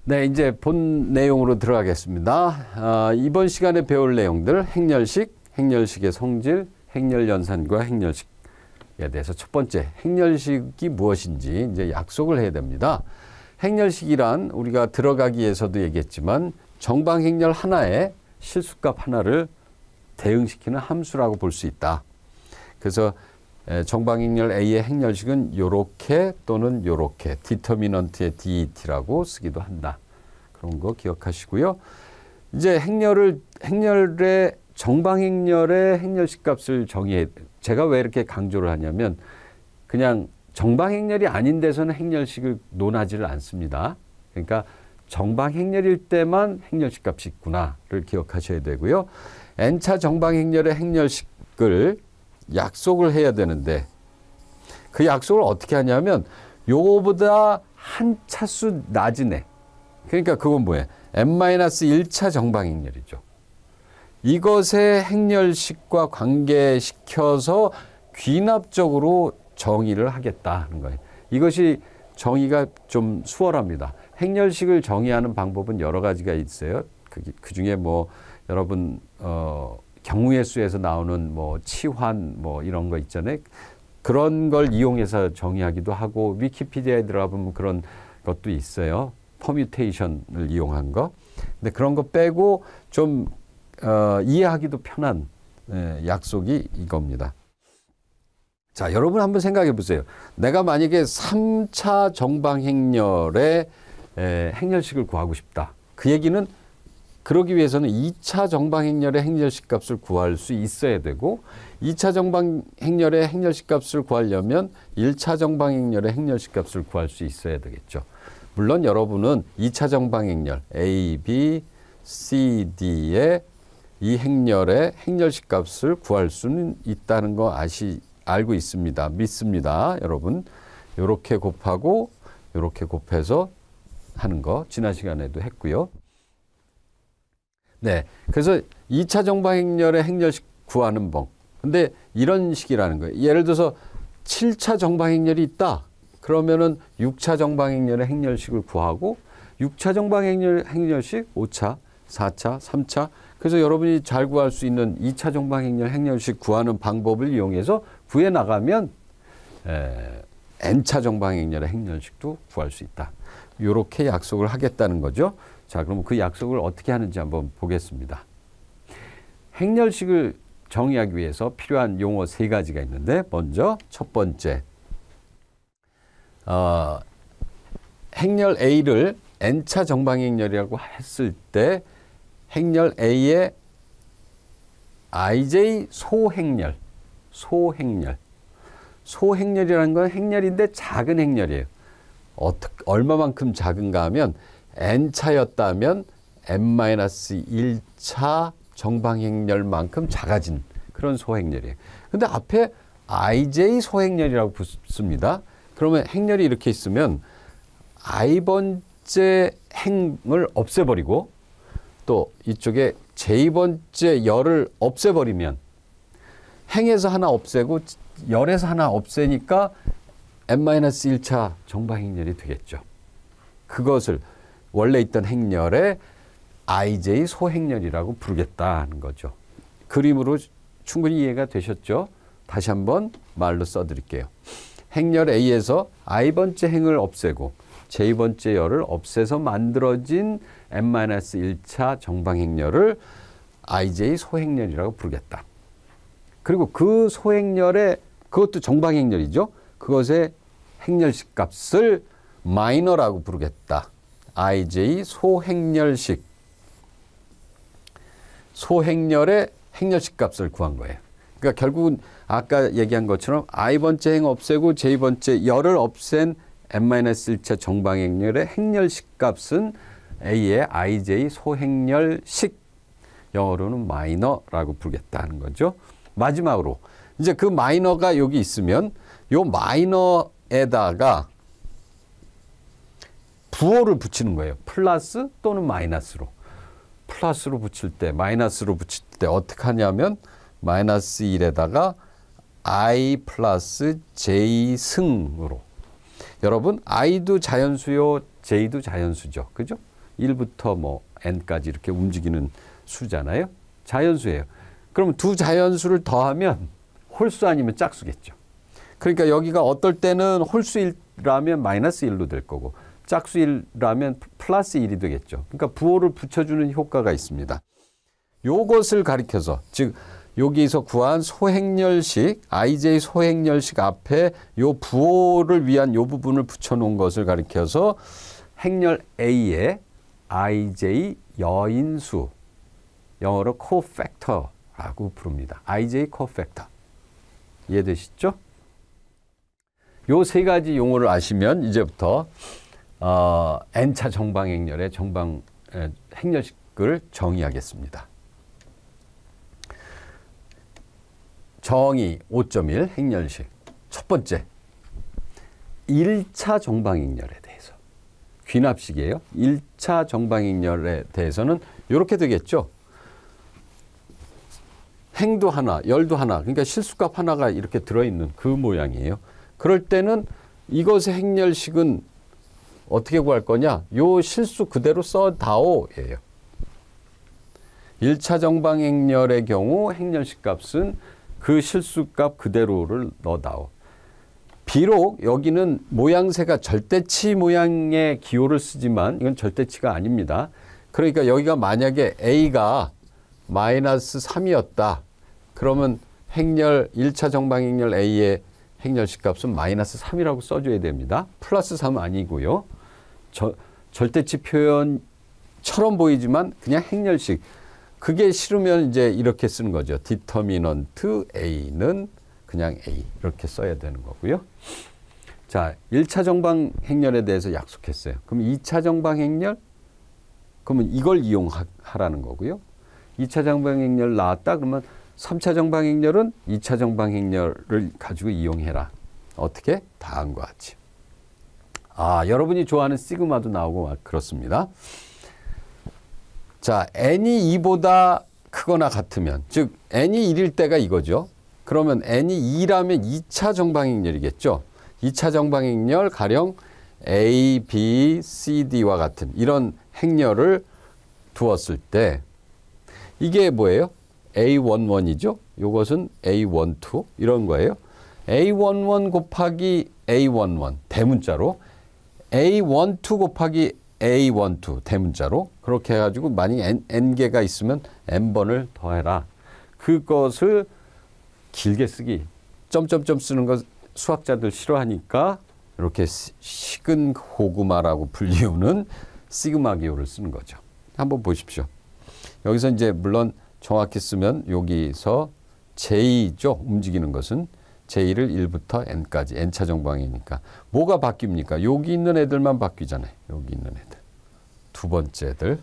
네, 이제 본 내용으로 들어가겠습니다. 이번 시간에 배울 내용들, 행렬식, 행렬식의 성질, 행렬연산과 행렬식에 대해서 첫 번째, 행렬식이 무엇인지 이제 약속을 해야 됩니다. 행렬식이란 우리가 들어가기 위해서도 얘기했지만 정방행렬 하나에 실수값 하나를 대응시키는 함수라고 볼 수 있다. 그래서 정방행렬 A의 행렬식은 요렇게 또는 요렇게 디터미넌트의 DET라고 쓰기도 한다. 그런 거 기억하시고요. 이제 행렬의 정방행렬의 행렬식 값을 정의해. 제가 왜 이렇게 강조를 하냐면 그냥 정방행렬이 아닌 데서는 행렬식을 논하지를 않습니다. 그러니까 정방행렬일 때만 행렬식 값이 있구나를 기억하셔야 되고요. n차 정방행렬의 행렬식을 약속을 해야 되는데 그 약속을 어떻게 하냐면 요거보다 한 차수 낮은 애. 그러니까 그건 뭐예요? n-1차 정방행렬이죠. 이것의 행렬식과 관계시켜서 귀납적으로 정의를 하겠다는 거예요. 이것이 정의가 좀 수월합니다. 행렬식을 정의하는 방법은 여러 가지가 있어요. 그 중에 뭐 여러분 경우의 수에서 나오는 뭐 치환 뭐 이런 거 있잖아요. 그런 걸 이용해서 정의하기도 하고 위키피디아에 들어가 보면 그런 것도 있어요. 퍼뮤테이션을 이용한 거. 근데 그런 거 빼고 좀 이해하기도 편한 약속이 이겁니다. 자, 여러분 한번 생각해 보세요. 내가 만약에 3차 정방행렬의 행렬식을 구하고 싶다. 그 얘기는 그러기 위해서는 2차 정방행렬의 행렬식 값을 구할 수 있어야 되고 2차 정방행렬의 행렬식 값을 구하려면 1차 정방행렬의 행렬식 값을 구할 수 있어야 되겠죠. 물론 여러분은 2차 정방행렬 A, B, C, D의 이 행렬의 행렬식 값을 구할 수는 있다는 거 알고 있습니다. 믿습니다. 여러분. 요렇게 곱하고 요렇게 곱해서 하는 거 지난 시간에도 했고요. 네. 그래서 2차 정방행렬의 행렬식 구하는 법. 근데 이런 식이라는 거예요. 예를 들어서 7차 정방행렬이 있다. 그러면은 6차 정방행렬의 행렬식을 구하고 6차 정방행렬 행렬식 5차, 4차, 3차. 그래서 여러분이 잘 구할 수 있는 2차 정방행렬 행렬식 구하는 방법을 이용해서 구해 나가면 n차 정방행렬의 행렬식도 구할 수 있다. 이렇게 약속을 하겠다는 거죠. 자, 그럼 그 약속을 어떻게 하는지 한번 보겠습니다. 행렬식을 정의하기 위해서 필요한 용어 3가지가 있는데 먼저 첫 번째 행렬 A를 n차 정방행렬이라고 했을 때 행렬 A의 ij 소행렬이라는 건 행렬인데 작은 행렬이에요. 얼마만큼 작은가 하면 n차였다면 n-1차 정방행렬만큼 작아진 그런 소행렬이에요. 근데 앞에 ij 소행렬이라고 붙습니다. 그러면 행렬이 이렇게 있으면 i번째 행을 없애버리고 또 이쪽에 j번째 열을 없애버리면 행에서 하나 없애고 열에서 하나 없애니까 n-1차 정방행렬이 되겠죠. 그것을 원래 있던 행렬의 ij 소행렬이라고 부르겠다는 거죠. 그림으로 충분히 이해가 되셨죠? 다시 한번 말로 써드릴게요. 행렬 A에서 i번째 행을 없애고 j번째 열을 없애서 만들어진 n-1차 정방행렬을 ij 소행렬이라고 부르겠다. 그리고 그 소행렬의 그것도 정방행렬이죠. 그것의 행렬식 값을 마이너라고 부르겠다. ij 소행렬식. 소행렬의 행렬식 값을 구한 거예요. 그러니까 결국은 아까 얘기한 것처럼 i번째 행 없애고 j번째 열을 없앤 n-1차 정방행렬의 행렬식 값은 A의 ij 소행렬식, 영어로는 마이너라고 부르겠다는 거죠. 마지막으로 이제 그 마이너가 여기 있으면 요 마이너에다가 부호를 붙이는 거예요. 플러스 또는 마이너스로. 플러스로 붙일 때, 마이너스로 붙일 때 어떻게 하냐면 마이너스 1에다가 i 플러스 j 승으로. 여러분 i도 자연수요, j도 자연수죠. 그죠? 1부터 뭐 n까지 이렇게 움직이는 수잖아요. 자연수예요. 그러면 두 자연수를 더하면 홀수 아니면 짝수겠죠. 그러니까 여기가 어떨 때는 홀수 1라면 마이너스 1로 될 거고 짝수 1라면 플러스 1이 되겠죠. 그러니까 부호를 붙여주는 효과가 있습니다. 요것을 가리켜서 즉 여기서 구한 소행렬식 IJ 소행렬식 앞에 요 부호를 위한 요 부분을 붙여놓은 것을 가리켜서 행렬 A의 IJ 여인수 영어로 코팩터라고 부릅니다. IJ 코팩터 이해되시죠? 요 세 가지 용어를 아시면 이제부터 n차 정방행렬의 행렬식을 정의하겠습니다. 정의 5.1 행렬식. 첫 번째, 1차 정방행렬에 대해서. 귀납식이에요. 1차 정방행렬에 대해서는 이렇게 되겠죠. 행도 하나, 열도 하나, 그러니까 실수값 하나가 이렇게 들어있는 그 모양이에요. 그럴 때는 이것의 행렬식은 어떻게 구할 거냐? 요 실수 그대로 써다오예요. 1차 정방행렬의 경우 행렬식 값은 그 실수값 그대로를 넣어다오. 비록 여기는 모양새가 절대치 모양의 기호를 쓰지만 이건 절대치가 아닙니다. 그러니까 여기가 만약에 A가 마이너스 3이었다. 그러면 1차 정방행렬 A의 행렬식 값은 마이너스 3이라고 써줘야 됩니다. 플러스 3은 아니고요. 절대치 표현처럼 보이지만 그냥 행렬식. 그게 싫으면 이제 이렇게 쓰는 거죠. 디터미넌트 A는 그냥 A 이렇게 써야 되는 거고요. 자, 1차 정방행렬에 대해서 약속했어요. 그럼 2차 정방행렬? 그러면 이걸 이용하라는 거고요. 2차 정방행렬 나왔다 그러면 3차 정방행렬은 2차 정방행렬을 가지고 이용해라. 어떻게? 다음과 같이. 여러분이 좋아하는 시그마도 나오고 막 그렇습니다. 자, n이 2보다 크거나 같으면, 즉 n이 1일 때가 이거죠. 그러면 n이 2라면 2차 정방행렬이겠죠. 2차 정방행렬 가령 A, B, C, D와 같은 이런 행렬을 두었을 때 이게 뭐예요? A11이죠. 이것은 A12 이런 거예요. A11 곱하기 A11 대문자로 A12 곱하기 A12 대문자로 그렇게 해가지고 만약에 n개가 있으면 n번을 더해라. 그것을 길게 쓰기. 점점점 쓰는 거 수학자들 싫어하니까 이렇게 식은 고구마라고 불리우는 시그마 기호를 쓰는 거죠. 한번 보십시오. 여기서 이제 물론 정확히 쓰면 여기서 J죠. 움직이는 것은 J를 1부터 N까지 N차 정방이니까 뭐가 바뀝니까? 여기 있는 애들만 바뀌잖아요. 여기 있는 애들. 두 번째들.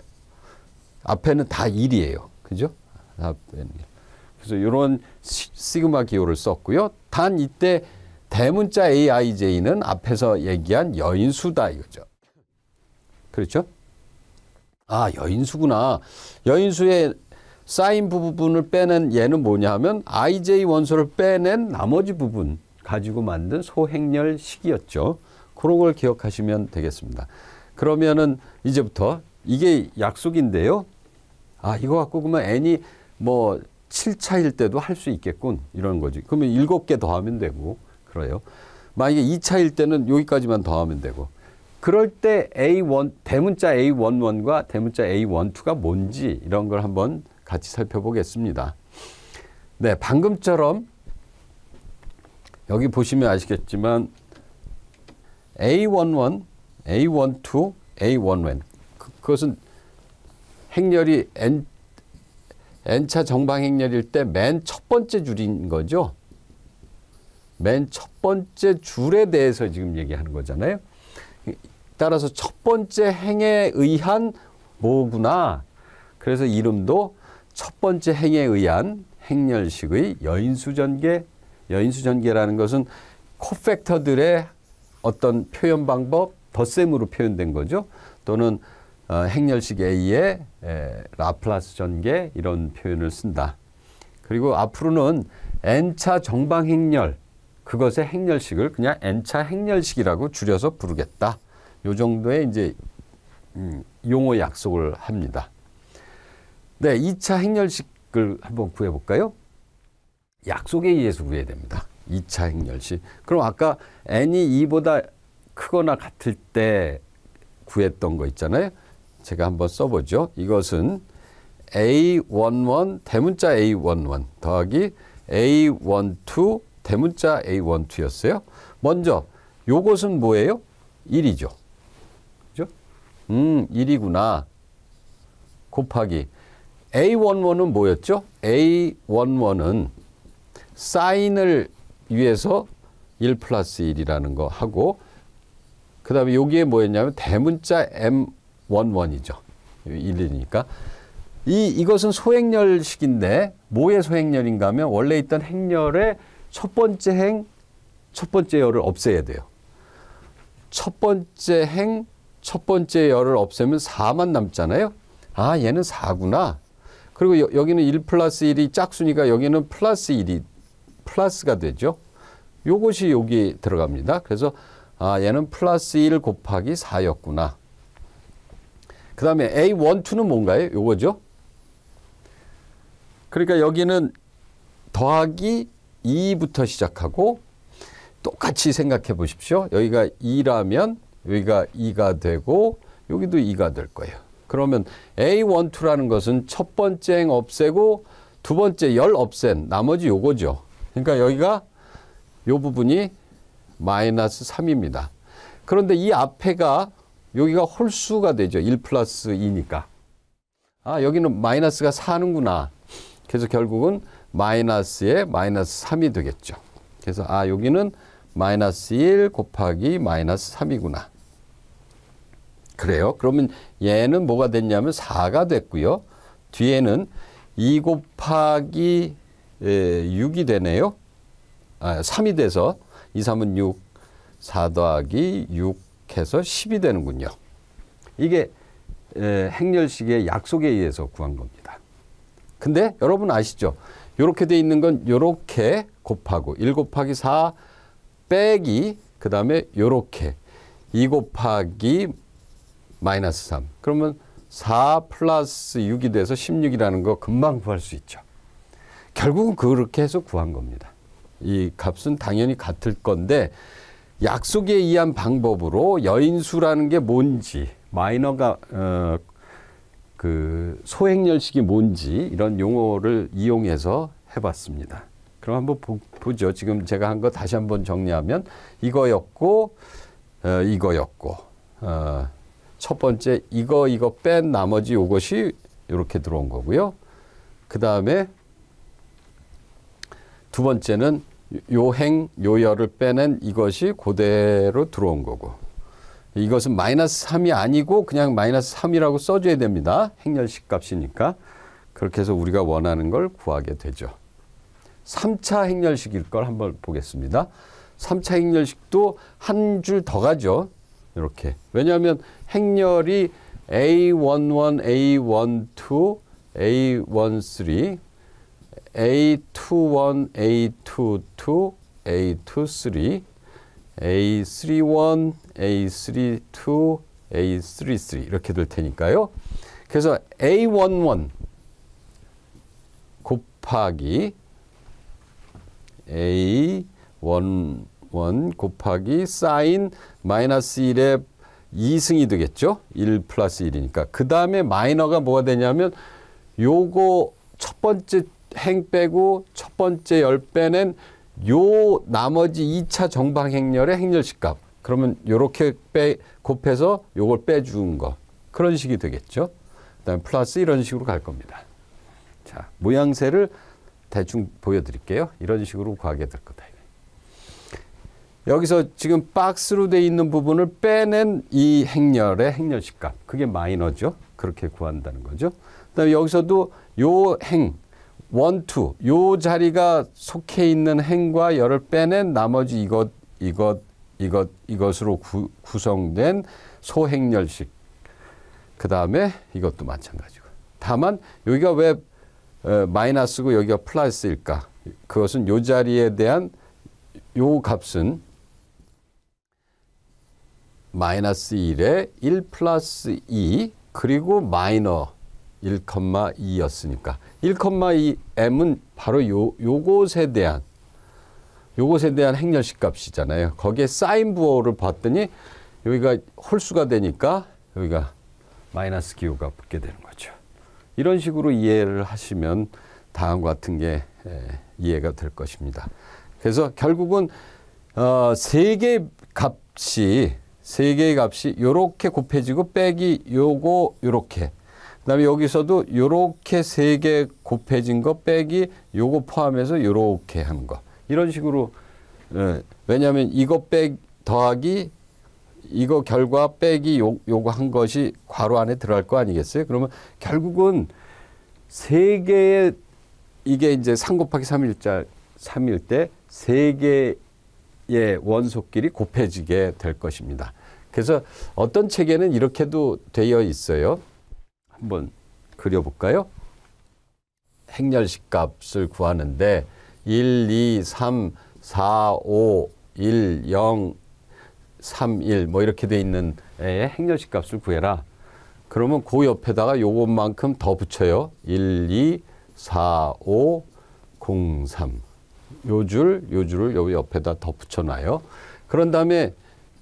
앞에는 다 1이에요. 그죠? 그래서 이런 시그마 기호를 썼고요. 단 이때 대문자 AIJ는 앞에서 얘기한 여인수다 이거죠. 그렇죠? 여인수구나. 여인수의 사인 부분을 빼낸 얘는 뭐냐 하면 IJ 원소를 빼낸 나머지 부분 가지고 만든 소행렬식이었죠. 그런 걸 기억하시면 되겠습니다. 그러면은 이제부터 이게 약속인데요. 이거 갖고 그러면 n이 뭐 7차일 때도 할 수 있겠군. 이런 거지. 그러면 7개 더하면 되고 그래요. 만약에 2차일 때는 여기까지만 더하면 되고. 그럴 때 A1, 대문자 A11과 대문자 A12가 뭔지 이런 걸 한번 같이 살펴보겠습니다. 네, 방금처럼 여기 보시면 아시겠지만 A11, A12, A11 그것은 행렬이 n차 정방행렬일 때 맨 첫 번째 줄인 거죠. 맨 첫 번째 줄에 대해서 지금 얘기하는 거잖아요. 따라서 첫 번째 행에 의한 뭐구나. 그래서 이름도 첫 번째 행에 의한 행렬식의 여인수전개. 여인수전개라는 것은 코팩터들의 어떤 표현 방법, 덧셈으로 표현된 거죠. 또는 행렬식 A의 라플라스 전개 이런 표현을 쓴다. 그리고 앞으로는 n차 정방행렬, 그것의 행렬식을 그냥 n차 행렬식이라고 줄여서 부르겠다. 요 정도의 이제 용어 약속을 합니다. 네, 2차 행렬식을 한번 구해볼까요? 약속에 의해서 구해야 됩니다. 2차 행렬식. 그럼 아까 n이 2보다 크거나 같을 때 구했던 거 있잖아요. 제가 한번 써보죠. 이것은 A11 대문자 A11 더하기 A12 대문자 A12였어요. 먼저 요것은 뭐예요? 1이죠. 그죠? 1이구나. 곱하기 A11은 뭐였죠? A11은 사인을 위해서 1 플러스 1이라는 거 하고 그 다음에 여기에 뭐였냐면 대문자 M11이죠. 1이니까. 이것은 소행렬식인데 뭐의 소행렬인가 하면 원래 있던 행렬의 첫 번째 열을 없애야 돼요. 첫 번째 열을 없애면 4만 남잖아요. 아, 얘는 4구나. 그리고 여기는 1 플러스 1이 짝수니까 여기는 플러스 1이 플러스가 되죠. 요것이 여기 들어갑니다. 그래서 아, 얘는 플러스 1 곱하기 4였구나. 그 다음에 A12는 뭔가요? 요거죠. 그러니까 여기는 더하기 2부터 시작하고 똑같이 생각해 보십시오. 여기가 2라면 여기가 2가 되고 여기도 2가 될 거예요. 그러면 A12라는 것은 첫 번째 행 없애고 두 번째 열 없앤 나머지 요거죠. 그러니까 여기가 요 부분이 마이너스 3입니다. 그런데 이 앞에가 여기가 홀수가 되죠. 1 플러스 2니까. 아, 여기는 마이너스가 4는구나. 그래서 결국은 마이너스에 마이너스 3이 되겠죠. 그래서 아, 여기는 마이너스 1 곱하기 마이너스 3이구나. 그래요. 그러면 얘는 뭐가 됐냐면 4가 됐고요. 뒤에는 2 곱하기 6이 되네요. 아, 3이 돼서 2, 3은 6, 4 더하기 6 해서 10이 되는군요. 이게 행렬식의 약속에 의해서 구한 겁니다. 근데 여러분 아시죠? 이렇게 돼 있는 건 이렇게 곱하고 1 곱하기 4 빼기 그 다음에 이렇게 2 곱하기 마이너스 3. 그러면 4 플러스 6이 돼서 16이라는 거 금방 구할 수 있죠. 결국은 그렇게 해서 구한 겁니다. 이 값은 당연히 같을 건데 약속에 의한 방법으로 여인수라는 게 뭔지 마이너가 그 소행렬식이 뭔지 이런 용어를 이용해서 해봤습니다. 그럼 한번 보죠. 지금 제가 한 거 다시 한번 정리하면 이거였고 이거였고 첫 번째 이거 뺀 나머지 이것이 이렇게 들어온 거고요. 그 다음에 두 번째는 요 열을 빼낸 이것이 그대로 들어온 거고 이것은 마이너스 3이 아니고 그냥 마이너스 3이라고 써줘야 됩니다. 행렬식 값이니까. 그렇게 해서 우리가 원하는 걸 구하게 되죠. 3차 행렬식일 걸 한번 보겠습니다. 3차 행렬식도 한 줄 더 가죠. 이렇게. 왜냐하면 행렬이 A11, A12, A13, A21, A22, A23, A31, A32, A33 이렇게 될 테니까요. 그래서 A11 곱하기 A11 곱하기 사인 마이너스 1의 2승이 되겠죠. 1 플러스 1이니까. 그 다음에 마이너가 뭐가 되냐면 요거 첫 번째 행 빼고 첫 번째 열 빼낸 요 나머지 2차 정방 행렬의 행렬식 값. 그러면 요렇게 곱해서 요걸 빼준 거. 그런 식이 되겠죠. 그다음에 플러스 이런 식으로 갈 겁니다. 자, 모양새를 대충 보여드릴게요. 이런 식으로 구하게 될 거다. 여기서 지금 박스로 돼 있는 부분을 빼낸 이 행렬의 행렬식 값. 그게 마이너죠. 그렇게 구한다는 거죠. 그다음에 여기서도 요 행 1, 2, 요 자리가 속해 있는 행과 열을 빼낸 나머지 이것으로 구성된 소행렬식. 그 다음에 이것도 마찬가지고. 다만 여기가 왜 마이너스고 여기가 플러스일까? 그것은 요 자리에 대한 요 값은 마이너스 1에 1 플러스 2 그리고 마이너 1,2였으니까 1,2 m은 바로 요것에 대한 행렬식 값이잖아요. 거기에 사인 부호를 봤더니 여기가 홀수가 되니까 여기가 마이너스 기호가 붙게 되는 거죠. 이런 식으로 이해를 하시면 다음과 같은 게 이해가 될 것입니다. 그래서 결국은 세 개의 값이 요렇게 곱해지고 빼기 요렇게. 그다음에 여기서도 요렇게 세 개 곱해진 거 빼기 요거 포함해서 요렇게 하는 거. 이런 식으로 왜냐하면 이거 더하기 이거 결과 빼기 요거 한 것이 괄호 안에 들어갈 거 아니겠어요? 그러면 결국은 세 개의 이게 이제 3 곱하기 3일 때 세 개의 원소끼리 곱해지게 될 것입니다. 그래서 어떤 책에는 이렇게도 되어 있어요. 한번 그려볼까요? 행렬식 값을 구하는데 1, 2, 3, 4, 5, 1, 0, 3, 1 뭐 이렇게 돼 있는 행렬식 값을 구해라. 그러면 그 옆에다가 요것만큼 더 붙여요. 1, 2, 4, 5, 0, 3. 요 줄을 여기 옆에다 더 붙여놔요. 그런 다음에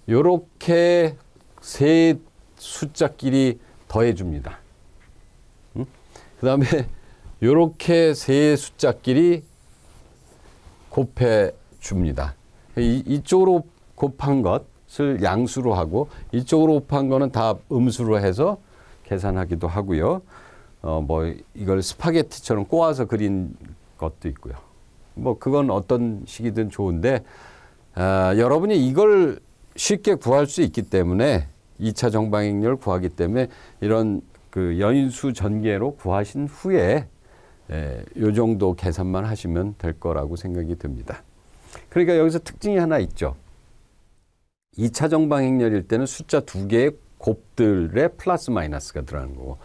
요렇게 세 숫자끼리 더해줍니다. 그 다음에 요렇게 세 숫자끼리 곱해줍니다. 이쪽으로 곱한 것을 양수로 하고 이쪽으로 곱한 거는 다 음수로 해서 계산하기도 하고요. 뭐 이걸 스파게티처럼 꼬아서 그린 것도 있고요. 뭐 그건 어떤 식이든 좋은데 여러분이 이걸 쉽게 구할 수 있기 때문에 2차 정방행렬 구하기 때문에 이런 그 여인수 전개로 구하신 후에 요 정도 계산만 하시면 될 거라고 생각이 듭니다. 그러니까 여기서 특징이 하나 있죠. 2차 정방행렬일 때는 숫자 2개의 곱들의 플러스 마이너스가 들어가는 거고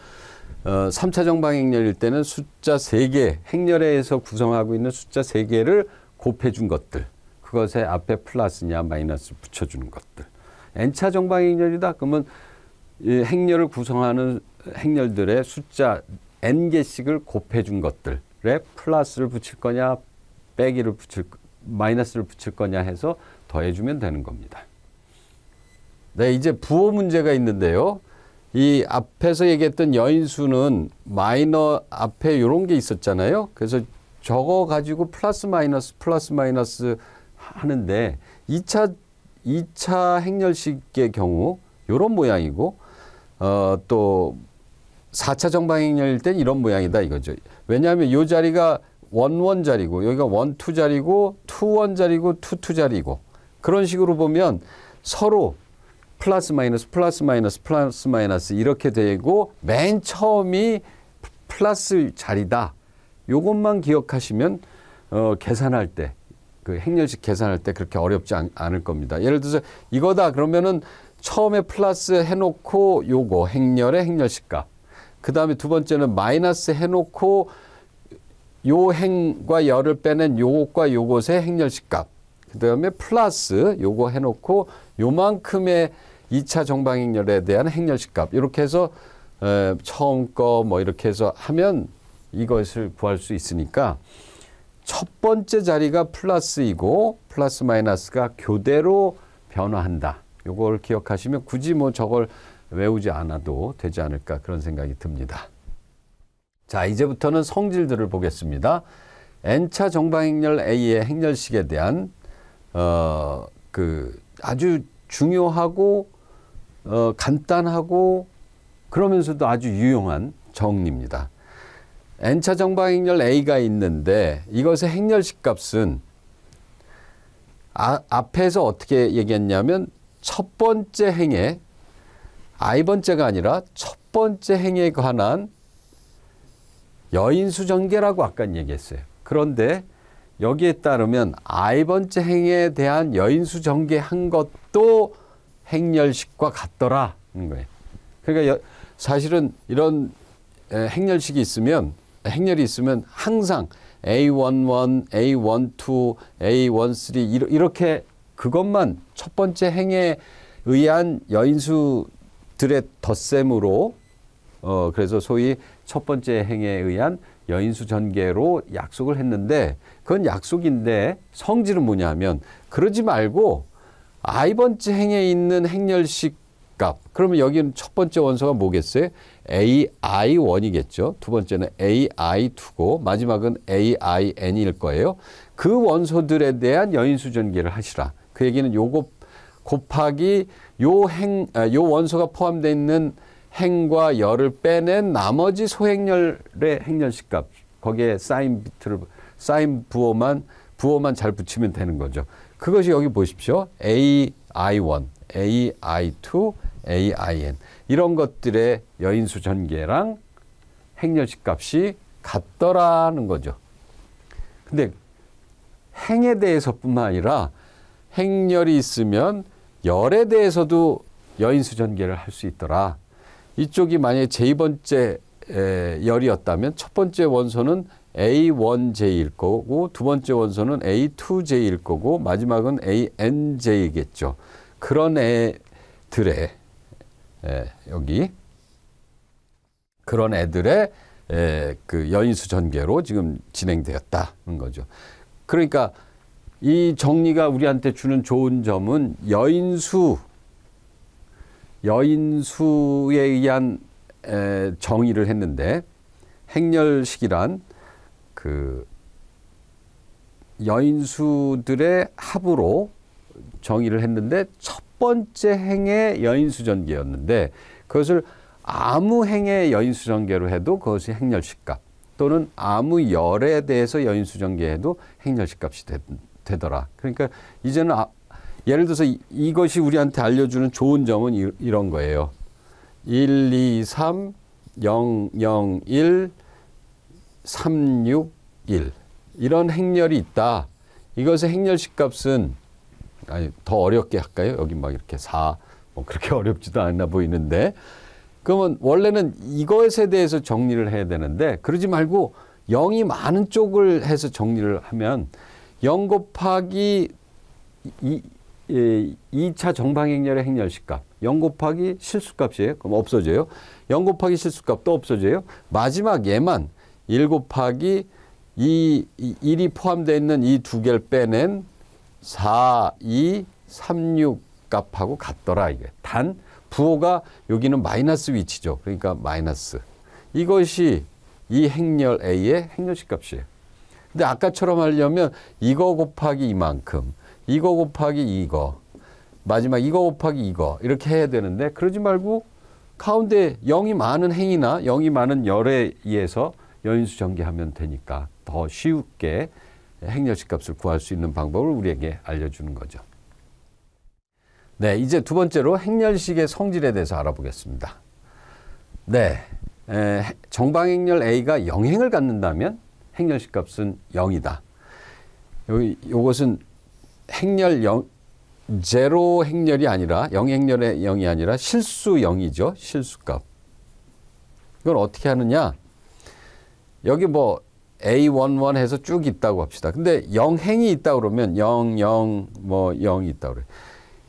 3차 정방행렬일 때는 숫자 3개, 행렬에서 구성하고 있는 숫자 3개를 곱해준 것들. 그것에 앞에 플러스냐 마이너스 붙여주는 것들. n차 정방행렬이다. 그러면 이 행렬을 구성하는 행렬들의 숫자 n개씩을 곱해준 것들에 플러스를 붙일 거냐 마이너스를 붙일 거냐 해서 더해주면 되는 겁니다. 네, 이제 부호 문제가 있는데요. 이 앞에서 얘기했던 여인수는 마이너 앞에 이런 게 있었잖아요. 그래서 저거 가지고 플러스 마이너스 하는데 2차 행렬식의 경우 이런 모양이고 또 4차 정방행렬일 땐 이런 모양이다 이거죠. 왜냐하면 이 자리가 1, 자리고 여기가 1, 2 자리고 2, 1 자리고 2, 2 자리고 그런 식으로 보면 서로 플러스 마이너스 이렇게 되고 맨 처음이 플러스 자리다. 요것만 기억하시면 계산할 때 그 행렬식 계산할 때 그렇게 어렵지 않을 겁니다. 예를 들어서 이거다 그러면은 처음에 플러스 해놓고 요거 행렬의 행렬식 값. 그 다음에 두 번째는 마이너스 해놓고 요 행과 열을 빼낸 요것과 요것의 행렬식 값. 그 다음에 플러스 요거 해놓고 요만큼의 2차 정방행렬에 대한 행렬식 값. 이렇게 해서 처음 거 뭐 이렇게 해서 하면 이것을 구할 수 있으니까 첫 번째 자리가 플러스이고 플러스 마이너스가 교대로 변화한다. 요걸 기억하시면 굳이 뭐 저걸 외우지 않아도 되지 않을까 그런 생각이 듭니다. 자, 이제부터는 성질들을 보겠습니다. n차 정방행렬 A의 행렬식에 대한 그 아주 중요하고 간단하고 그러면서도 아주 유용한 정리입니다. n차 정방행렬 A가 있는데 이것의 행렬식 값은 앞에서 어떻게 얘기했냐면 첫 번째 행에 i번째가 아니라 첫 번째 행에 관한 여인수 전개라고 아까 얘기했어요. 그런데 여기에 따르면 i번째 행에 대한 여인수 전개한 것도 행렬식과 같더라는 거예요. 그러니까 사실은 이런 행렬식이 있으면 행렬이 있으면 항상 A11, A12, A13 이렇게 그것만 첫 번째 행의 의한 여인수들의 덧셈으로 그래서 소위 첫 번째 행에 의한 여인수 전개로 약속을 했는데 그건 약속인데 성질은 뭐냐 하면 그러지 말고 i번째 행에 있는 행렬식 값 그러면 여기는 첫 번째 원소가 뭐겠어요? AI1이겠죠. 두 번째는 AI2고 마지막은 AIN일 거예요. 그 원소들에 대한 여인수 전개를 하시라. 그 얘기는 요거 곱하기 요 원소가 포함되어 있는 행과 열을 빼낸 나머지 소행렬의 행렬식 값. 거기에 사인 부호만 잘 붙이면 되는 거죠. 그것이 여기 보십시오. AI1, AI2, AIN. 이런 것들의 여인수 전개랑 행렬식 값이 같더라는 거죠. 근데 행에 대해서뿐만 아니라 행렬이 있으면 열에 대해서도 여인수 전개를 할 수 있더라. 이쪽이 만약에 제2번째 열이었다면 첫 번째 원소는 A1J일 거고 두 번째 원소는 A2J일 거고 마지막은 ANJ이겠죠. 그런 애들의 여기 그런 애들의 그 여인수 전개로 지금 진행되었다는 거죠. 그러니까 이 정리가 우리한테 주는 좋은 점은 여인수에 의한 정의를 했는데 행렬식이란 그 여인수들의 합으로 정의를 했는데 첫 번째 행의 여인수 전개였는데 그것을 아무 행의 여인수 전개로 해도 그것이 행렬식 값 또는 아무 열에 대해서 여인수 전개해도 행렬식 값이 되더라. 그러니까 이제는 예를 들어서 이것이 우리한테 알려주는 좋은 점은 이런 거예요. 1, 2, 3, 0, 0, 1, 3, 6, 1 이런 행렬이 있다. 이것의 행렬식 값은 더 어렵게 할까요? 여기 막 이렇게 4, 뭐 그렇게 어렵지도 않아 보이는데 그러면 원래는 이것에 대해서 정리를 해야 되는데 그러지 말고 0이 많은 쪽을 해서 정리를 하면 0 곱하기 2차 정방행렬의 행렬식 값 0 곱하기 실수값이에요. 그럼 없어져요. 0 곱하기 실수값도 없어져요. 마지막 얘만 1 곱하기 1이 포함되어 있는 이 두 개를 빼낸 4, 2, 3, 6 값하고 같더라. 이게 단 부호가 여기는 마이너스 위치죠. 그러니까 마이너스. 이것이 이 행렬 A의 행렬식 값이에요. 근데 아까처럼 하려면 이거 곱하기 이만큼, 이거 곱하기 이거, 마지막 이거 곱하기 이거 이렇게 해야 되는데 그러지 말고 가운데 0이 많은 행이나 0이 많은 열에 의해서 여인수 전개하면 되니까 더 쉽게 행렬식 값을 구할 수 있는 방법을 우리에게 알려주는 거죠. 네, 이제 두 번째로 행렬식의 성질에 대해서 알아보겠습니다. 네, 정방행렬 A가 영행을 갖는다면 행렬식 값은 0이다. 요것은 행렬 0, 제로 행렬이 아니라 영행렬의 0이 아니라 실수 0이죠. 실수값. 이걸 어떻게 하느냐? 여기 뭐 A11 해서 쭉 있다고 합시다. 근데 영행이 있다 그러면 0, 0, 뭐 0이 있다 그래요.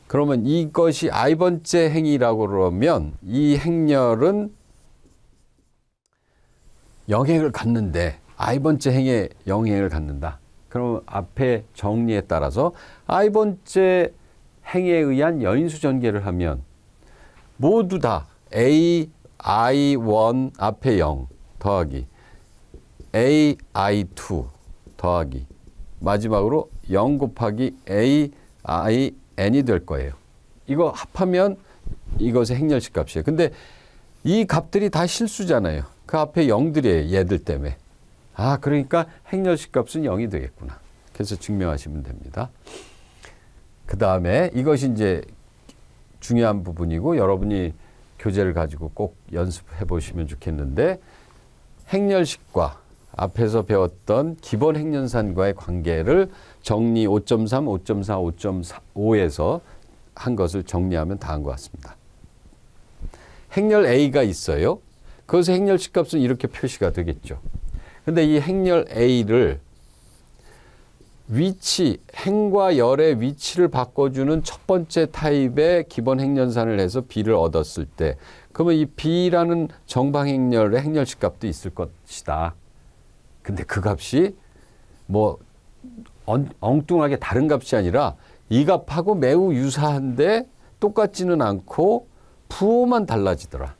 그러면 이것이 i번째 행이라고 그러면 이 행렬은 영행을 갖는데 i번째 행에 영행을 갖는다. 그러면 앞에 정리에 따라서 i번째 행에 의한 여인수 전개를 하면 모두 다 A, I1 앞에 0 더하기 A, I2 더하기 마지막으로 0 곱하기 A, I, N이 될 거예요. 이거 합하면 이것의 행렬식 값이에요. 근데 이 값들이 다 실수잖아요. 그 앞에 0들이에요. 얘들 때문에. 아, 그러니까 행렬식 값은 0이 되겠구나. 그래서 증명하시면 됩니다. 그 다음에 이것이 이제 중요한 부분이고 여러분이 교재를 가지고 꼭 연습해 보시면 좋겠는데 행렬식과 앞에서 배웠던 기본 행렬산과의 관계를 정리 5.3, 5.4, 5.5에서 한 것을 정리하면 다 한 것 같습니다. 행렬 A가 있어요. 그것의 행렬식 값은 이렇게 표시가 되겠죠. 근데 이 행렬 A를 위치, 행과 열의 위치를 바꿔주는 첫 번째 타입의 기본 행렬산을 해서 B를 얻었을 때, 그러면 이 B라는 정방행렬의 행렬식 값도 있을 것이다. 근데 그 값이 뭐 엉뚱하게 다른 값이 아니라 이 값하고 매우 유사한데 똑같지는 않고 부호만 달라지더라.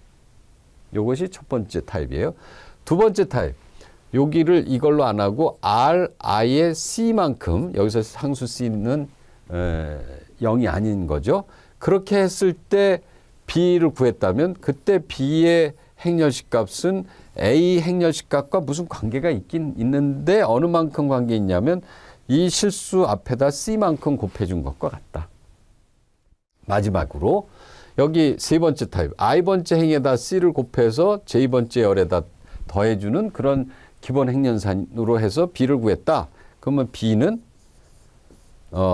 이것이 첫 번째 타입이에요. 두 번째 타입. 여기를 이걸로 안 하고 R, I의 C만큼, 여기서 상수 C는 0이 아닌 거죠. 그렇게 했을 때 B를 구했다면 그때 B의 행렬식 값은 A 행렬식 값과 무슨 관계가 있긴 있는데 어느 만큼 관계 있냐면 이 실수 앞에다 C만큼 곱해준 것과 같다. 마지막으로 여기 세 번째 타입, I번째 행에다 C를 곱해서 J번째 열에다 더해주는 그런 기본 행렬산으로 해서 B를 구했다. 그러면 B는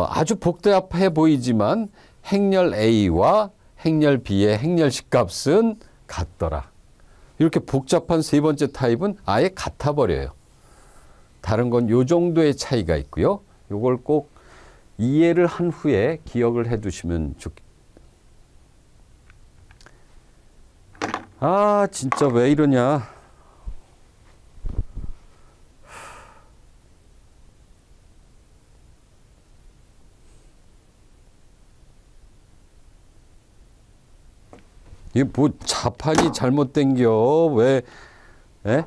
아주 복잡해 보이지만 행렬 A와 행렬 B의 행렬식 값은 같더라. 이렇게 복잡한 세 번째 타입은 아예 같아 버려요. 다른 건 요 정도의 차이가 있고요. 요걸 꼭 이해를 한 후에 기억을 해 두시면 좋겠습니다. 아, 진짜 왜 이러냐. 이게 뭐 자판이 잘못된겨. 왜? 에?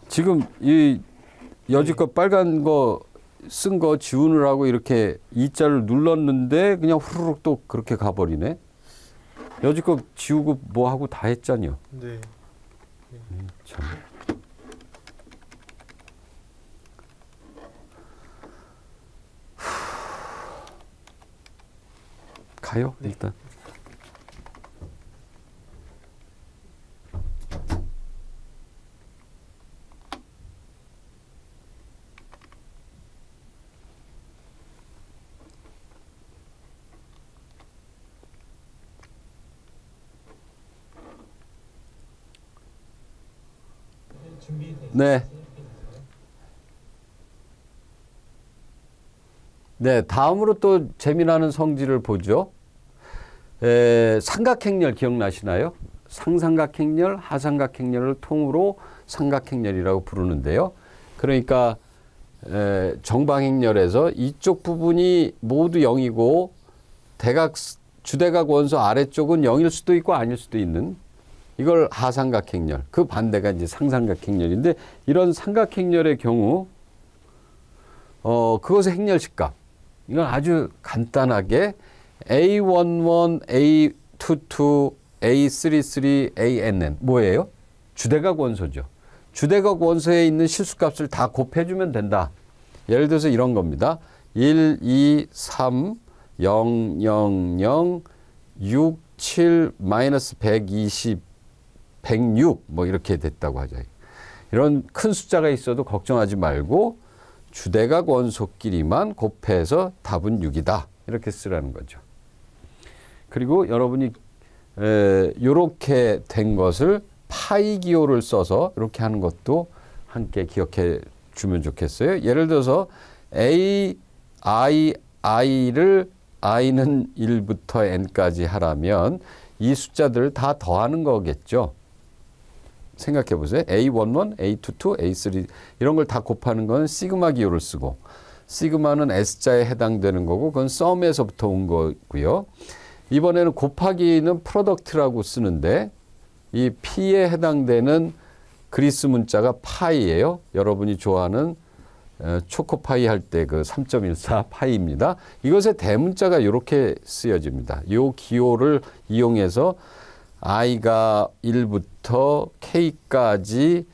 지금 이 여지껏 빨간 거 쓴 거 지우느라고 이렇게 이자를 눌렀는데 그냥 후루룩 또 그렇게 가버리네. 여지껏 지우고 뭐 하고 다 했잖요. 네. 참. 가요, 일단. 네. 네, 다음으로 또 재미나는 성질을 보죠. 삼각행렬 기억나시나요? 상삼각행렬, 하삼각행렬을 통으로 삼각행렬이라고 부르는데요. 그러니까 정방행렬에서 이쪽 부분이 모두 0이고 주대각 원소 아래쪽은 0일 수도 있고 아닐 수도 있는 이걸 하삼각행렬, 그 반대가 이제 상삼각행렬인데 이런 삼각행렬의 경우 그것의 행렬식 값, 이건 아주 간단하게 A11, A22, A33, ANN 뭐예요? 주대각 원소죠. 주대각 원소에 있는 실수값을 다 곱해주면 된다. 예를 들어서 이런 겁니다. 1, 2, 3, 0, 0, 0, 6, 7, 마이너스 120, 106 뭐 이렇게 됐다고 하죠. 이런 큰 숫자가 있어도 걱정하지 말고 주대각 원소끼리만 곱해서 답은 6이다. 이렇게 쓰라는 거죠. 그리고 여러분이 이렇게 된 것을 파이 기호를 써서 이렇게 하는 것도 함께 기억해 주면 좋겠어요. 예를 들어서 A, I를 I는 1부터 N까지 하라면 이 숫자들을 다 더하는 거겠죠. 생각해 보세요. A11, A22, A3 이런 걸 다 곱하는 건 시그마 기호를 쓰고 시그마는 S자에 해당되는 거고 그건 썸에서부터 온 거고요. 이번에는 곱하기는 프로덕트라고 쓰는데 이 P에 해당되는 그리스 문자가 파이예요. 여러분이 좋아하는 초코파이 할 때 그 3.14 파이입니다. 이것의 대문자가 이렇게 쓰여집니다. 이 기호를 이용해서 I가 1부터 K까지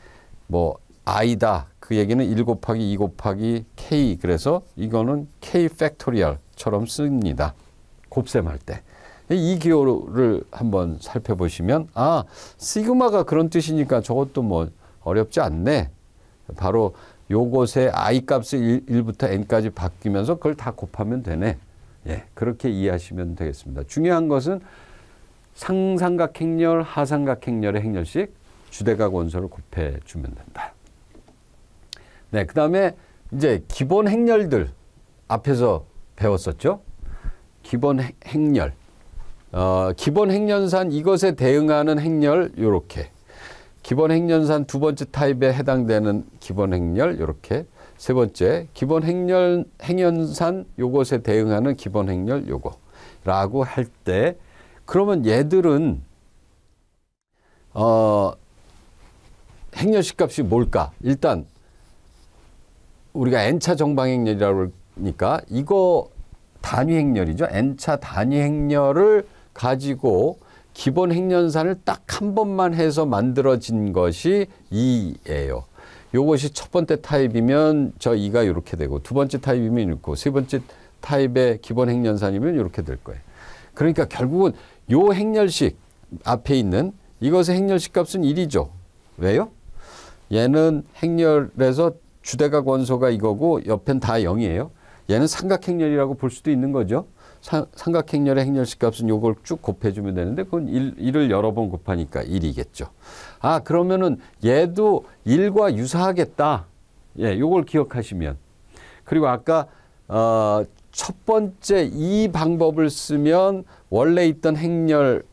뭐 I다. 그 얘기는 1 곱하기 2 곱하기 K. 그래서 이거는 K 팩토리얼처럼 씁니다. 곱셈할 때. 이 기호를 한번 살펴보시면 아, 시그마가 그런 뜻이니까 저것도 뭐 어렵지 않네. 바로 요것의 I 값이 1부터 N까지 바뀌면서 그걸 다 곱하면 되네. 예, 그렇게 이해하시면 되겠습니다. 중요한 것은 상삼각행렬, 하삼각행렬의 행렬식 주대각 원소를 곱해주면 된다. 네, 그 다음에 이제 기본 행렬들 앞에서 배웠었죠. 기본 행렬. 기본 행렬산 이것에 대응하는 행렬 요렇게. 기본 행렬산 두 번째 타입에 해당되는 기본 행렬 요렇게. 세 번째 기본 행렬산 요것에 대응하는 기본 행렬 요거라고 할 때 그러면 얘들은 행렬식 값이 뭘까? 일단 우리가 n차 정방행렬이라고 그러니까 이거 단위 행렬이죠. n차 단위 행렬을 가지고 기본 행렬산을 딱 한 번만 해서 만들어진 것이 2예요. 요것이 첫 번째 타입이면 저 2가 이렇게 되고 두 번째 타입이면 이렇고 세 번째 타입의 기본 행렬산이면 이렇게 될 거예요. 그러니까 결국은 요 행렬식 앞에 있는 이것의 행렬식 값은 1이죠. 왜요? 얘는 행렬에서 주대각 원소가 이거고 옆엔 다 0이에요. 얘는 삼각행렬이라고 볼 수도 있는 거죠. 삼각행렬의 행렬식 값은 요걸 쭉 곱해주면 되는데 그건 1을 여러 번 곱하니까 1이겠죠. 아, 그러면은 얘도 1과 유사하겠다. 예, 요걸 기억하시면. 그리고 아까 첫 번째 이 방법을 쓰면 원래 있던 행렬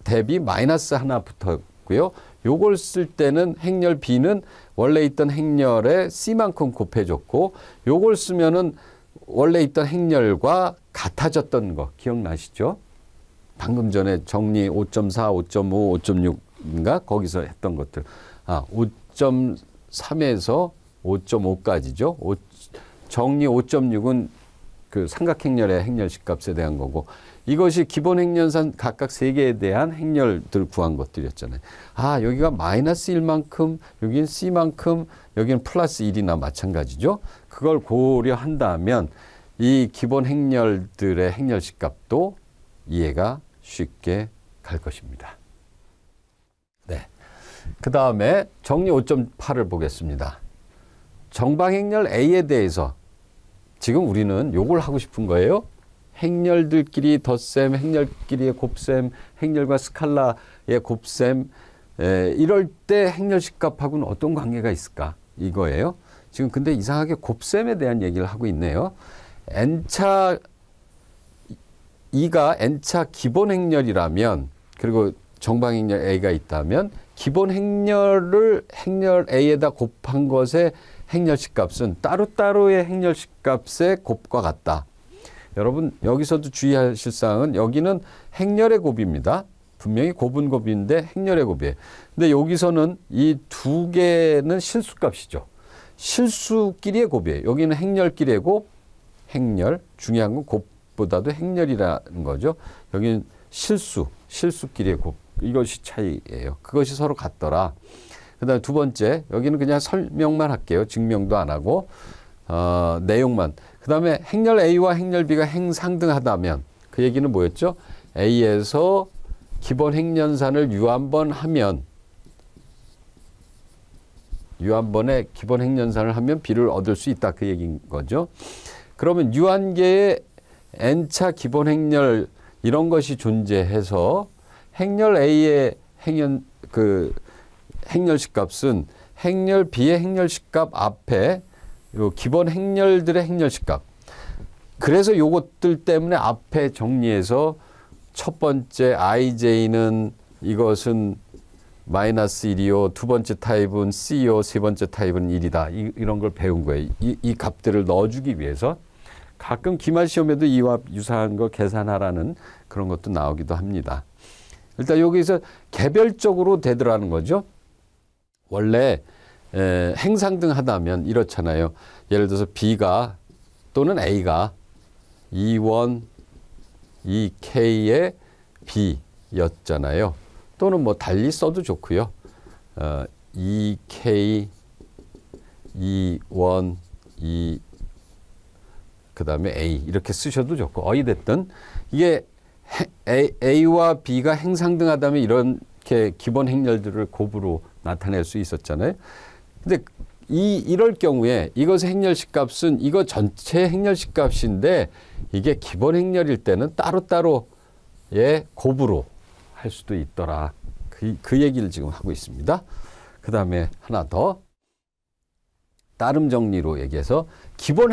대비 마이너스 하나 붙었고요. 요걸 쓸 때는 행렬 B는 원래 있던 행렬에 C만큼 곱해줬고 요걸 쓰면은 원래 있던 행렬과 같아졌던 거 기억나시죠? 방금 전에 정리 5.4, 5.5, 5.6인가 거기서 했던 것들. 5.3에서 5.5까지죠. 정리 5.6은 그 삼각행렬의 행렬식 값에 대한 거고 이것이 기본 행렬산 각각 3개에 대한 행렬들 구한 것들이었잖아요. 여기가 마이너스 1만큼, 여기는 C만큼, 여기는 플러스 1이나 마찬가지죠. 그걸 고려한다면 이 기본 행렬들의 행렬식 값도 이해가 쉽게 갈 것입니다. 네. 그 다음에 정리 5.8을 보겠습니다. 정방행렬 A에 대해서 지금 우리는 요걸 하고 싶은 거예요. 행렬들끼리 덧셈, 행렬끼리의 곱셈, 행렬과 스칼라의 곱셈, 이럴 때 행렬식 값하고는 어떤 관계가 있을까? 이거예요. 지금 근데 이상하게 곱셈에 대한 얘기를 하고 있네요. n차 2가 n차 기본 행렬이라면 그리고 정방행렬 A가 있다면 기본 행렬을 행렬 A에다 곱한 것의 행렬식 값은 따로따로의 행렬식 값의 곱과 같다. 여러분 여기서도 주의하실 사항은 여기는 행렬의 곱입니다. 분명히 곱은 곱인데 행렬의 곱이에요. 근데 여기서는 이 두 개는 실수값이죠. 실수끼리의 곱이에요. 여기는 행렬끼리의 곱, 행렬. 중요한 건 곱보다도 행렬이라는 거죠. 여기는 실수끼리의 곱. 이것이 차이예요. 그것이 서로 같더라. 그 다음에 두 번째, 여기는 그냥 설명만 할게요. 증명도 안 하고, 내용만. 그 다음에 행렬 A와 행렬 B가 행상등하다면, 그 얘기는 뭐였죠? A에서 기본 행렬산을 유한번 하면, 유한번에 기본 행렬산을 하면 B를 얻을 수 있다. 그 얘기인 거죠. 그러면 유한계의 n차 기본 행렬, 이런 것이 존재해서 행렬 A의 행렬식 값은 행렬 B의 행렬식 값 앞에 요 기본 행렬들의 행렬식 값. 그래서 요것들 때문에 앞에 정리해서 첫 번째 IJ는 이것은 마이너스 1이요. 두 번째 타입은 C요. 세 번째 타입은 1이다. 이런 걸 배운 거예요. 이 값들을 넣어주기 위해서. 가끔 기말 시험에도 이와 유사한 거 계산하라는 그런 것도 나오기도 합니다. 일단 여기서 개별적으로 되더라는 거죠. 원래 행상등 하다면 이렇잖아요. 예를 들어서 B가 또는 A가 2원 2K의 B였잖아요. 또는 뭐 달리 써도 좋고요. 2K 2원 2 그다음에 A 이렇게 쓰셔도 좋고 어찌됐든 이게 A와 B가 행상등하다면 이렇게 기본 행렬들을 곱으로 나타낼 수 있었잖아요. 근데 이럴 경우에 이것의 행렬식 값은 이거 전체 행렬식 값인데 이게 기본 행렬일 때는 따로따로의 곱으로 할 수도 있더라. 그 얘기를 지금 하고 있습니다. 그 다음에 하나 더. 따름 정리로 얘기해서 기본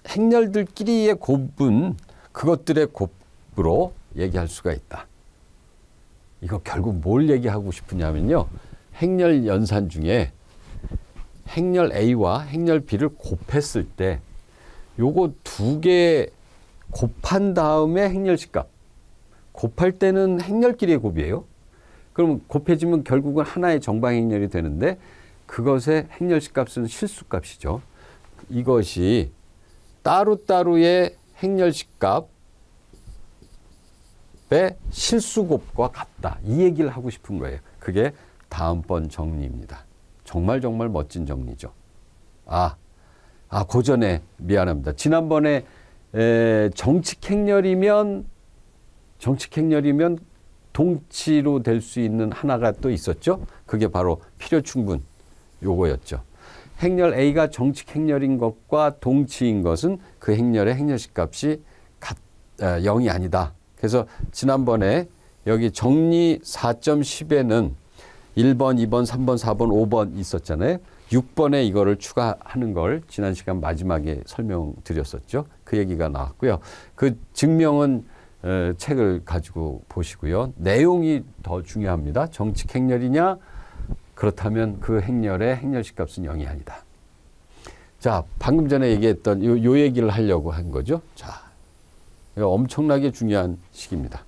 행렬들끼리의 곱은 그것들의 곱으로 얘기할 수가 있다. 이거 결국 뭘 얘기하고 싶으냐면요. 행렬 연산 중에 행렬 A와 행렬 B를 곱했을 때 요거 두 개 곱한 다음에 행렬식 값. 곱할 때는 행렬끼리의 곱이에요. 그럼 곱해지면 결국은 하나의 정방행렬이 되는데 그것의 행렬식 값은 실수값이죠. 이것이 따로따로의 행렬식 값의 실수곱과 같다. 이 얘기를 하고 싶은 거예요. 그게 다음번 정리입니다. 정말 멋진 정리죠. 그 전에 미안합니다. 지난번에 정칙행렬이면 동치로 될 수 있는 하나가 또 있었죠. 그게 바로 필요충분 요거였죠. 행렬 A가 정칙행렬인 것과 동치인 것은 그 행렬의 행렬식 값이 0이 아니다. 그래서 지난번에 여기 정리 4.10에는 1번, 2번, 3번, 4번, 5번 있었잖아요. 6번에 이거를 추가하는 걸 지난 시간 마지막에 설명드렸었죠. 그 얘기가 나왔고요. 그 증명은 책을 가지고 보시고요. 내용이 더 중요합니다. 정칙 행렬이냐? 그렇다면 그 행렬의 행렬식 값은 0이 아니다. 자, 방금 전에 얘기했던 요 얘기를 하려고 한 거죠. 자, 이거 엄청나게 중요한 식입니다.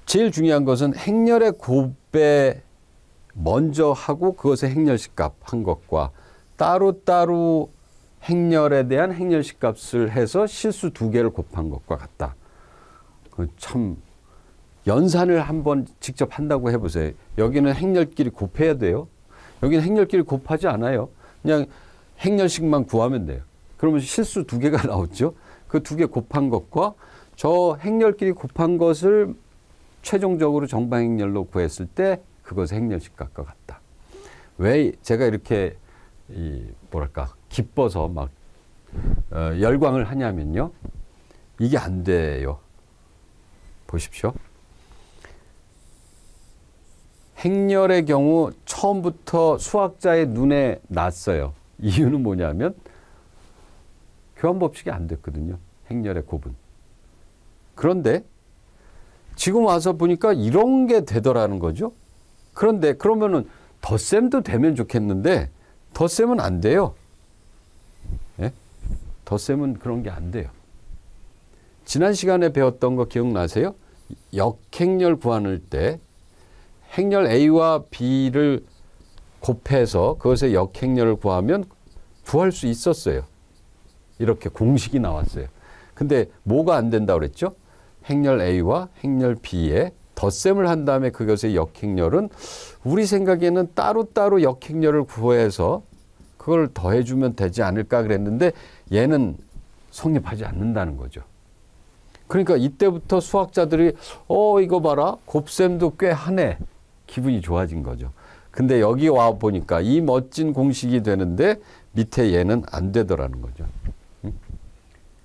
제일 중요한 것은 행렬의 곱에 먼저 하고 그것의 행렬식 값 한 것과 따로따로 행렬에 대한 행렬식 값을 해서 실수 두 개를 곱한 것과 같다. 참 연산을 한번 직접 한다고 해보세요. 여기는 행렬끼리 곱해야 돼요. 여기는 행렬끼리 곱하지 않아요. 그냥 행렬식만 구하면 돼요. 그러면 실수 두 개가 나오죠. 그 두 개 곱한 것과 저 행렬끼리 곱한 것을 최종적으로 정방행렬로 구했을 때 그것의 행렬식 값과 같다. 왜 제가 이렇게 기뻐서 막 열광을 하냐면요. 이게 안 돼요. 보십시오. 행렬의 경우 처음부터 수학자의 눈에 났어요. 이유는 뭐냐면 교환법칙이 안 됐거든요. 행렬의 곱은. 그런데 지금 와서 보니까 이런 게 되더라는 거죠. 그런데 그러면은 덧셈도 되면 좋겠는데 덧셈은 안 돼요. 예? 덧셈은 그런 게 안 돼요. 지난 시간에 배웠던 거 기억나세요? 역행렬 구하는 때 행렬 A와 B를 곱해서 그것의 역행렬을 구하면 구할 수 있었어요. 이렇게 공식이 나왔어요. 근데 뭐가 안 된다고 그랬죠? 행렬 A와 행렬 B에 덧셈을 한 다음에 그것의 역행렬은 우리 생각에는 따로따로 역행렬을 구해서 그걸 더해주면 되지 않을까 그랬는데 얘는 성립하지 않는다는 거죠. 그러니까 이때부터 수학자들이 이거 봐라. 곱셈도 꽤 하네. 기분이 좋아진 거죠. 근데 여기 와 보니까 이 멋진 공식이 되는데 밑에 얘는 안 되더라는 거죠.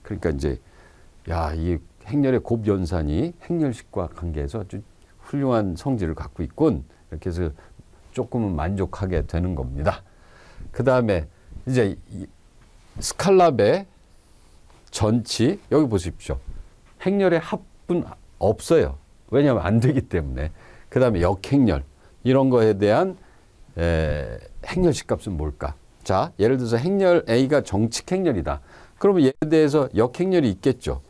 그러니까 이제 이 행렬의 곱 연산이 행렬식과 관계해서 아주 훌륭한 성질을 갖고 있군. 이렇게 해서 조금은 만족하게 되는 겁니다. 그 다음에 이제 스칼랍의 전치 여기 보십시오. 행렬의 합은 없어요. 왜냐하면 안 되기 때문에. 그 다음에 역행렬 이런 거에 대한 행렬식 값은 뭘까? 자, 예를 들어서 행렬 A가 정칙 행렬이다. 그러면 얘에 대해서 역행렬이 있겠죠.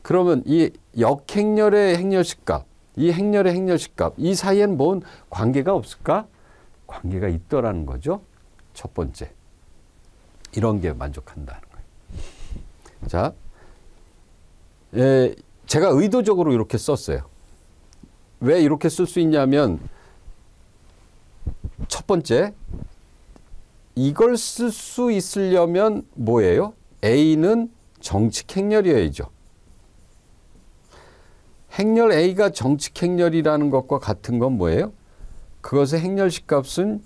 그러면 이 역행렬의 행렬식 값, 이 행렬의 행렬식 값, 이 사이에는 뭔 관계가 없을까? 관계가 있더라는 거죠. 첫 번째. 이런 게 만족한다는 거예요. 자, 제가 의도적으로 이렇게 썼어요. 왜 이렇게 쓸 수 있냐면 첫 번째, 이걸 쓸 수 있으려면 뭐예요? A는 정칙 행렬이어야죠. 행렬 A가 정칙 행렬이라는 것과 같은 건 뭐예요? 그것의 행렬식 값은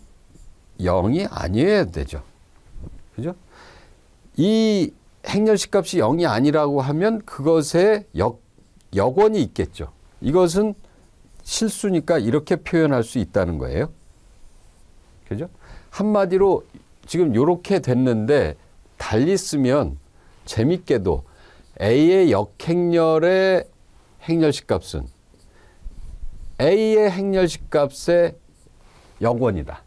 0이 아니어야 되죠. 그죠? 이 행렬식 값이 0이 아니라고 하면 그것의 역원이 있겠죠. 이것은 실수니까 이렇게 표현할 수 있다는 거예요. 그죠? 한마디로 지금 이렇게 됐는데 달리 쓰면 재밌게도 A의 역행렬의 행렬식 값은 A의 행렬식 값의 역원이다.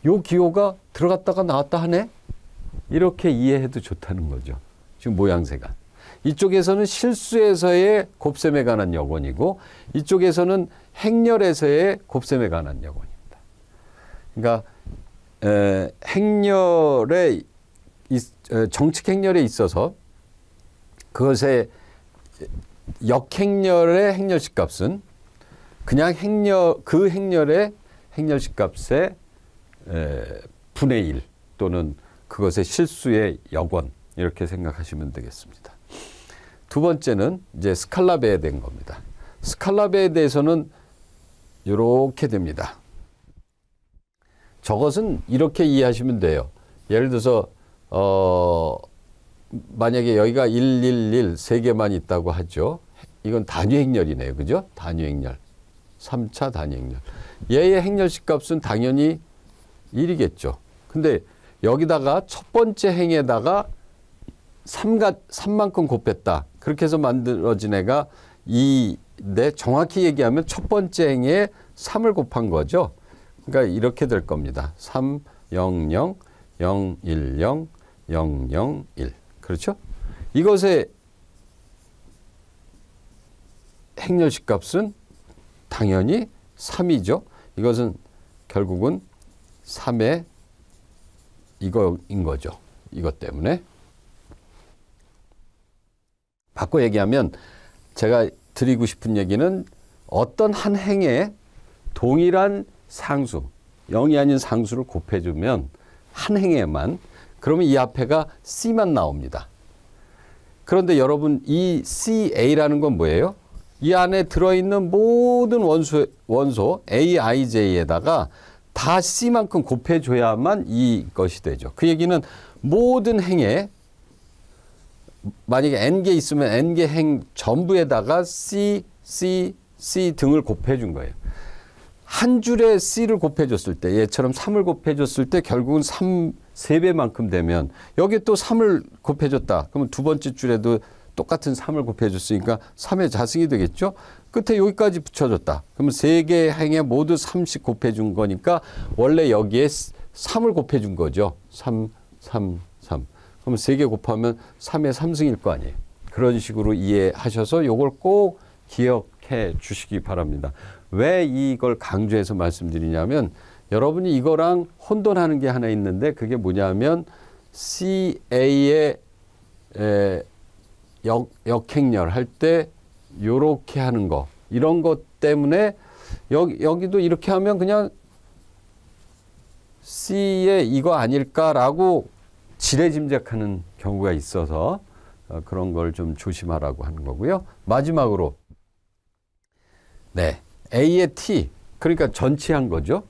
요 기호가 들어갔다가 나왔다 하네? 이렇게 이해해도 좋다는 거죠. 지금 모양새가. 이쪽에서는 실수에서의 곱셈에 관한 역원이고 이쪽에서는 행렬에서의 곱셈에 관한 역원입니다. 그러니까 행렬에 정칙 행렬에 있어서 그것의 역행렬의 행렬식 값은 그냥 그 행렬의 행렬식 값의 분의 1 또는 그것의 실수의 역원 이렇게 생각하시면 되겠습니다. 두 번째는 이제 스칼라베에 대한 겁니다. 스칼라베에 대해서는 이렇게 됩니다. 저것은 이렇게 이해하시면 돼요. 예를 들어서 만약에 여기가 111 3개만 있다고 하죠. 이건 단위 행렬이네요. 그죠? 단위 행렬. 3차 단위 행렬. 얘의 행렬식 값은 당연히 1이겠죠. 근데 여기다가 첫 번째 행에다가 3만큼 곱했다. 그렇게 해서 만들어진 애가 2인데 정확히 얘기하면 첫 번째 행에 3을 곱한 거죠. 그러니까 이렇게 될 겁니다. 3, 0, 0, 0, 1, 0, 0, 0, 1. 그렇죠? 이것의 행렬식 값은 당연히 3이죠. 이것은 결국은 3의 이거인 거죠. 이것 때문에. 바꿔 얘기하면 제가 드리고 싶은 얘기는 어떤 한 행에 동일한 상수, 0이 아닌 상수를 곱해주면 한 행에만 그러면 이 앞에가 C만 나옵니다. 그런데 여러분 이 CA라는 건 뭐예요? 이 안에 들어있는 모든 원소 AIJ에다가 다 C만큼 곱해줘야만 이것이 되죠. 그 얘기는 모든 행에 만약에 N개 있으면 N개 행 전부에다가 C, C, C 등을 곱해준 거예요. 한 줄에 C를 곱해줬을 때 얘처럼 3을 곱해줬을 때 결국은 3배만큼 되면 여기에 또 3을 곱해줬다. 그러면 두 번째 줄에도 똑같은 3을 곱해줬으니까 3의 자승이 되겠죠. 끝에 여기까지 붙여줬다. 그러면 3개의 행에 모두 3씩 곱해준 거니까 원래 여기에 3을 곱해준 거죠. 3, 3, 3. 그러면 3개 곱하면 3의 3승일 거 아니에요. 그런 식으로 이해하셔서 이걸 꼭 기억해 주시기 바랍니다. 왜 이걸 강조해서 말씀드리냐면 여러분이 이거랑 혼돈하는 게 하나 있는데 그게 뭐냐면 CA의 역행렬 할 때 요렇게 하는 거 이런 것 때문에 여기도 이렇게 하면 그냥 C의 이거 아닐까라고 지레짐작하는 경우가 있어서 그런 걸 좀 조심하라고 하는 거고요. 마지막으로 네, A의 T 그러니까 전치한 거죠.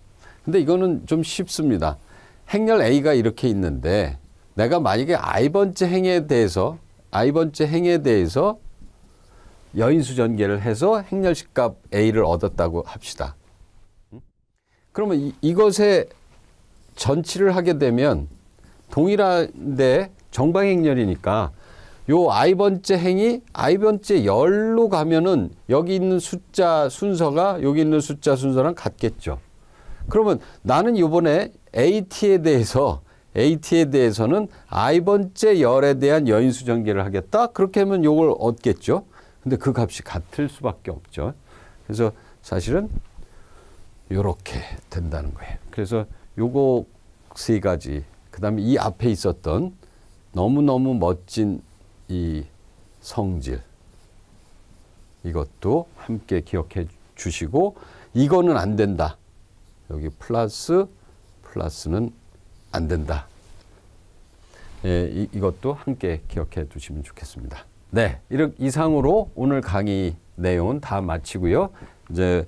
근데 이거는 좀 쉽습니다. 행렬 A가 이렇게 있는데 내가 만약에 I번째 행에 대해서 여인수 전개를 해서 행렬식 값 A를 얻었다고 합시다. 그러면 이것에 전치를 하게 되면 동일한데 정방행렬이니까 요 I번째 행이 I번째 열로 가면은 여기 있는 숫자 순서가 여기 있는 숫자 순서랑 같겠죠. 그러면 나는 이번에 AT에 대해서는 I번째 열에 대한 여인수 전개를 하겠다. 그렇게 하면 요걸 얻겠죠. 근데 그 값이 같을 수밖에 없죠. 그래서 사실은 요렇게 된다는 거예요. 그래서 요거 세 가지, 그 다음에 이 앞에 있었던 너무너무 멋진 이 성질, 이것도 함께 기억해 주시고 이거는 안 된다. 여기 플러스는 안 된다. 예, 이것도 함께 기억해 두시면 좋겠습니다. 네, 이상으로 오늘 강의 내용은 다 마치고요. 이제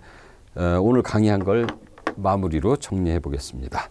오늘 강의한 걸 마무리로 정리해 보겠습니다.